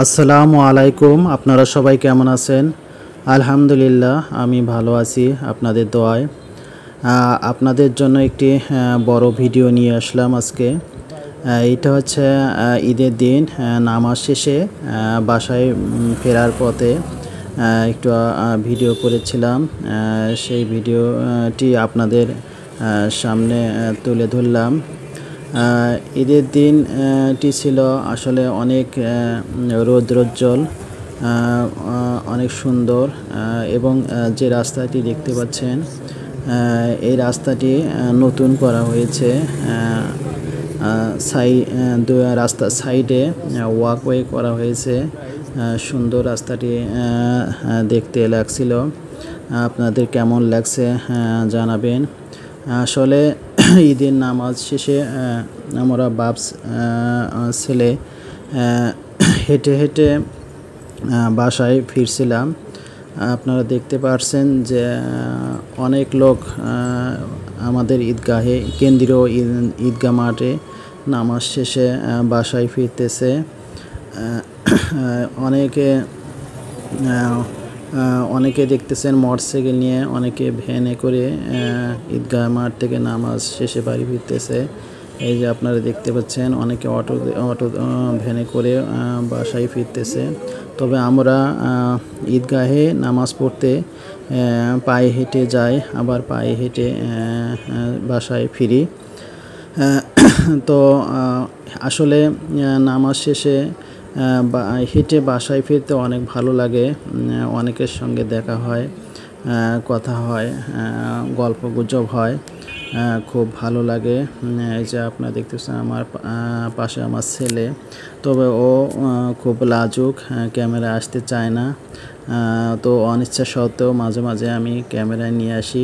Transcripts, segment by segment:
আসসালামু আলাইকুম। আপনারা সবাই কেমন আছেন? আলহামদুলিল্লাহ আমি ভালো আছি আপনাদের দোয়ায়। আপনাদের জন্য একটি বড় ভিডিও নিয়ে আসলাম আজকে। এটা হচ্ছে ঈদের দিন নামাজ শেষে বাসায় ফেরার পথে একটু ভিডিও করেছিলাম। সেই ভিডিওটি আপনাদের সামনে তুলে ধরলাম। ঈদের দিনটি ছিল আসলে অনেক রৌদ্রোজ্জ্বল, অনেক সুন্দর এবং যে রাস্তাটি দেখতে পাচ্ছেন এই রাস্তাটি নতুন করা হয়েছে। রাস্তার সাইডে ওয়াকওয়ে করা হয়েছে। সুন্দর রাস্তাটি দেখতে লাগছিল। আপনাদের কেমন লাগছে জানাবেন। আসলে ঈদের নামাজ শেষে আমরা ছেলে হেঁটে হেঁটে বাসায় ফিরছিলাম। আপনারা দেখতে পারছেন যে অনেক লোক আমাদের কেন্দ্রীয় ঈদগাহ মাঠে নামাজ শেষে বাসায় ফিরতেছে। অনেকে দেখতেছেন মোটরসাইকেল নিয়ে, অনেকে ভ্যানে করে ঈদগাহ মাঠ থেকে নামাজ শেষে বাড়ি ফিরতেছে। এই যে আপনারা দেখতে পাচ্ছেন অনেকে অটো ভ্যানে করে বাসায় ফিরতেছে। তবে আমরা ঈদগাহে নামাজ পড়তে পায়ে হেঁটে যাই, আবার পায়ে হেঁটে বাসায় ফিরি। তো আসলে নামাজ শেষে হেঁটে বাসায় ফিরতে অনেক ভালো লাগে। অনেকের সঙ্গে দেখা হয়, কথা হয়, গল্পগুজব হয়, খুব ভালো লাগে। এই যে আপনারা দেখতেছেন আমার পাশে আমার ছেলে, তবে ও খুব লাজুক, ক্যামেরা আসতে চায় না। তো অনিচ্ছা সত্ত্বেও মাঝে মাঝে আমি ক্যামেরায় নিয়ে আসি।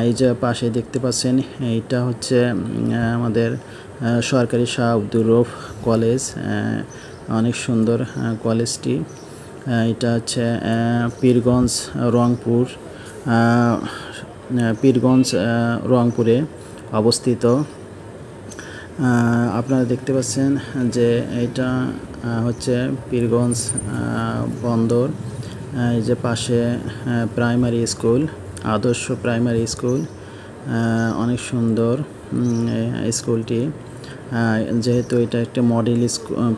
এই যে পাশে দেখতে পাচ্ছেন এইটা হচ্ছে আমাদের সরকারি শাহ আব্দুর রউফ কলেজ। অনেক সুন্দর কলেজটি। এটা হচ্ছে পীরগঞ্জ রংপুরে অবস্থিত। আপনারা দেখতে পাচ্ছেন যে এটা হচ্ছে পীরগঞ্জ বন্দর। এই যে পাশে প্রাইমারি স্কুল, আদর্শ প্রাইমারি স্কুল, অনেক সুন্দর স্কুলটি। যেহেতু এটা একটা মডেল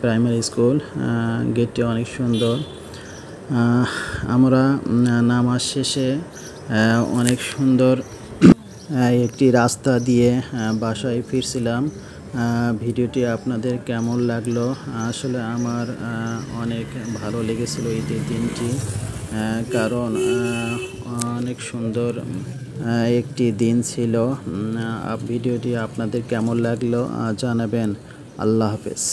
প্রাইমারি স্কুল, গেটটি অনেক সুন্দর। আমরা নামাজ শেষে অনেক সুন্দর একটি রাস্তা দিয়ে বাসায় ফিরছিলাম। ভিডিওটি আপনাদের কেমন লাগলো? আসলে আমার অনেক ভালো লেগেছিল ঈদের দিনটি, কারণ অনেক সুন্দর একটি দিন ছিল। ভিডিওটি আপনাদের কেমন লাগলো জানাবেন। আল্লাহ হাফেজ।